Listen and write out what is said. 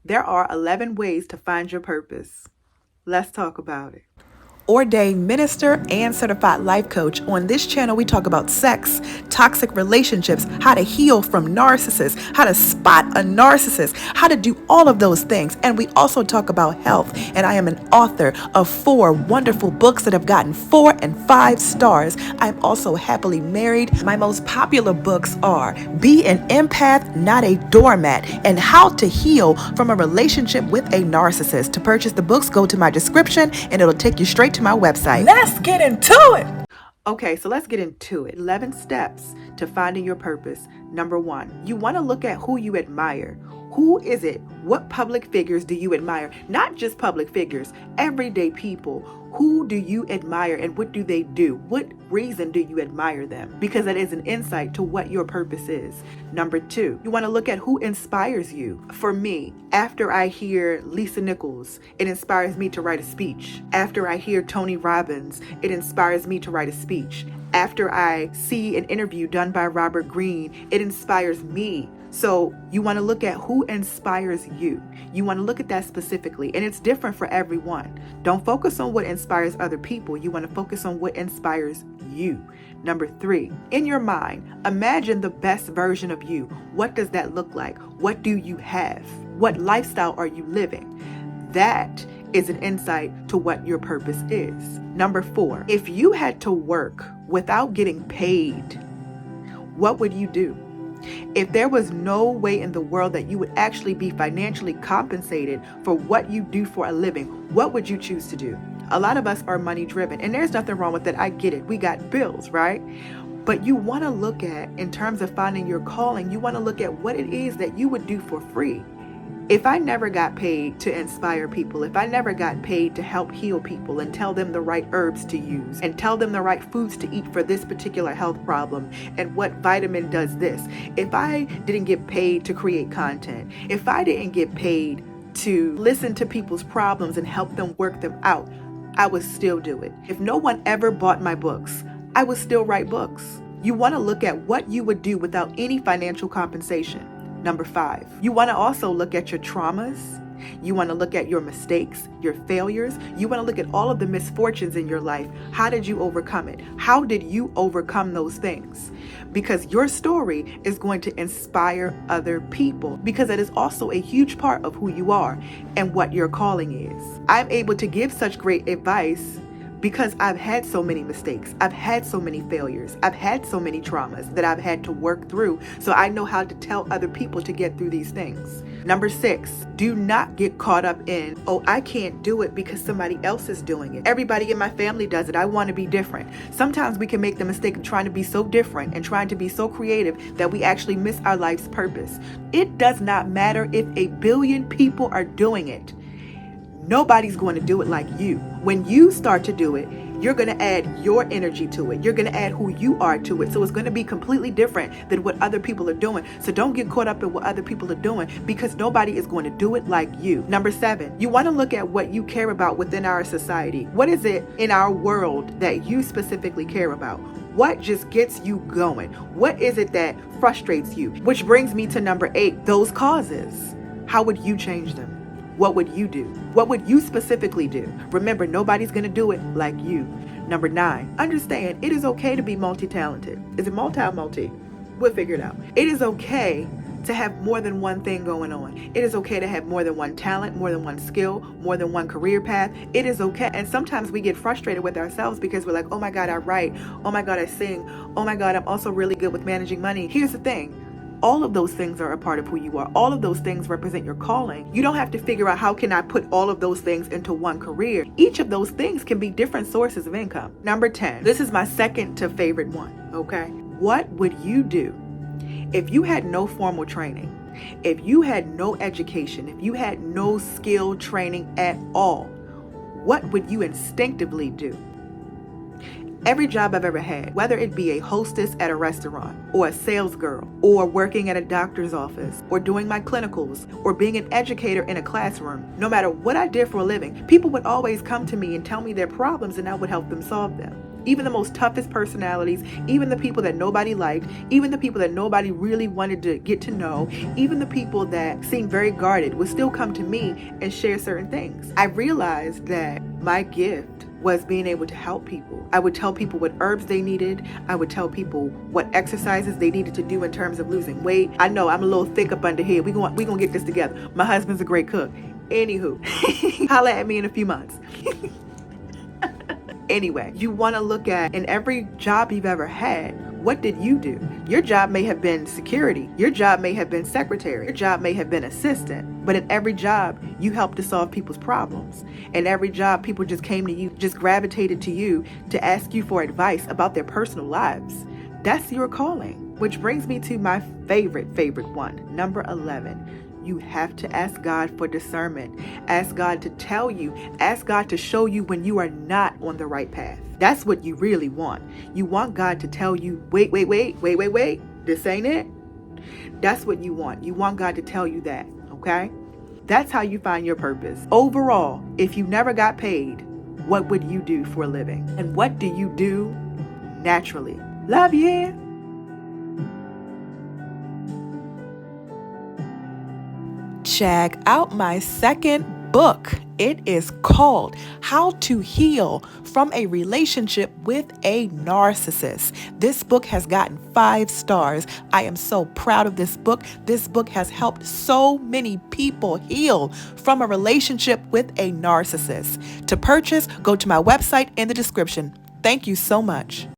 There are 11 ways to find your purpose. Let's talk about it. Ordained minister and certified life coach. On this channel, we talk about sex, toxic relationships, how to heal from narcissists, how to spot a narcissist, how to do all of those things. And we also talk about health. And I am an author of 4 wonderful books that have gotten 4 and 5 stars. I'm also happily married. My most popular books are Be an Empath, Not a Doormat, and How to Heal from a Relationship with a Narcissist. To purchase the books, go to my description and it'll take you straight to my website. Let's get into it. Okay, so let's get into it. 11 steps to finding your purpose. Number 1, you want to look at who you admire. Who is it? What public figures do you admire? Not just public figures, everyday people. Who do you admire and what do they do? What reason do you admire them? Because that is an insight to what your purpose is. Number 2, you want to look at who inspires you. For me, after I hear Lisa Nichols, it inspires me to write a speech. After I hear Tony Robbins, it inspires me to write a speech. After I see an interview done by Robert Greene, it inspires me. So you want to look at who inspires you. You want to look at that specifically, and it's different for everyone. Don't focus on what inspires other people. You want to focus on what inspires you. Number 3, in your mind, imagine the best version of you. What does that look like? What do you have? What lifestyle are you living? That is an insight to what your purpose is. Number 4, if you had to work without getting paid, what would you do? If there was no way in the world that you would actually be financially compensated for what you do for a living, what would you choose to do? A lot of us are money driven, and there's nothing wrong with that. I get it. We got bills, right? But you want to look at, in terms of finding your calling, you want to look at what it is that you would do for free. If I never got paid to inspire people, if I never got paid to help heal people and tell them the right herbs to use and tell them the right foods to eat for this particular health problem and what vitamin does this, if I didn't get paid to create content, if I didn't get paid to listen to people's problems and help them work them out, I would still do it. If no one ever bought my books, I would still write books. You want to look at what you would do without any financial compensation. Number 5, you want to also look at your traumas. You want to look at your mistakes, your failures. You want to look at all of the misfortunes in your life. How did you overcome it? How did you overcome those things? Because your story is going to inspire other people, because it is also a huge part of who you are and what your calling is. I'm able to give such great advice because I've had so many mistakes. I've had so many failures. I've had so many traumas that I've had to work through. So I know how to tell other people to get through these things. Number 6, do not get caught up in, oh, I can't do it because somebody else is doing it. Everybody in my family does it. I want to be different. Sometimes we can make the mistake of trying to be so different and trying to be so creative that we actually miss our life's purpose. It does not matter if 1 billion people are doing it. Nobody's going to do it like you. When you start to do it, you're going to add your energy to it. You're going to add who you are to it. So it's going to be completely different than what other people are doing. So don't get caught up in what other people are doing, because nobody is going to do it like you. Number 7, you want to look at what you care about within our society. What is it in our world that you specifically care about? What just gets you going? What is it that frustrates you? Which brings me to number 8, those causes. How would you change them? What would you do? What would you specifically do? Remember, nobody's going to do it like you. Number 9, understand it is okay to be multi-talented. Is it multi? We'll figure it out. It is okay to have more than one thing going on. It is okay to have more than one talent, more than one skill, more than one career path. It is okay. And sometimes we get frustrated with ourselves because we're like, oh my God, I write. Oh my God, I sing. Oh my God, I'm also really good with managing money. Here's the thing. All of those things are a part of who you are. All of those things represent your calling. You don't have to figure out how can I put all of those things into one career. Each of those things can be different sources of income. Number 10, this is my second to favorite one, okay? What would you do if you had no formal training, if you had no education, if you had no skill training at all? What would you instinctively do? Every job I've ever had, whether it be a hostess at a restaurant or a sales girl or working at a doctor's office or doing my clinicals or being an educator in a classroom, no matter what I did for a living, people would always come to me and tell me their problems and I would help them solve them. Even the most toughest personalities, even the people that nobody liked, even the people that nobody really wanted to get to know, even the people that seemed very guarded would still come to me and share certain things. I realized that my gift was being able to help people. I would tell people what herbs they needed. I would tell people what exercises they needed to do in terms of losing weight. I know I'm a little thick up under here. We gonna get this together. My husband's a great cook. Anywho, holla at me in a few months. Anyway, you want to look at, in every job you've ever had, what did you do? Your job may have been security. Your job may have been secretary. Your job may have been assistant. But in every job, you helped to solve people's problems. In every job, people just came to you, just gravitated to you to ask you for advice about their personal lives. That's your calling. Which brings me to my favorite one, number 11. You have to ask God for discernment. Ask God to tell you. Ask God to show you when you are not on the right path. That's what you really want. You want God to tell you, wait. This ain't it. That's what you want. You want God to tell you that, okay? That's how you find your purpose. Overall, if you never got paid, what would you do for a living? And what do you do naturally? Love you. Check out my second book. It is called How to Heal from a Relationship with a Narcissist. This book has gotten 5 stars. I am so proud of this book. This book has helped so many people heal from a relationship with a narcissist. To purchase, go to my website in the description. Thank you so much.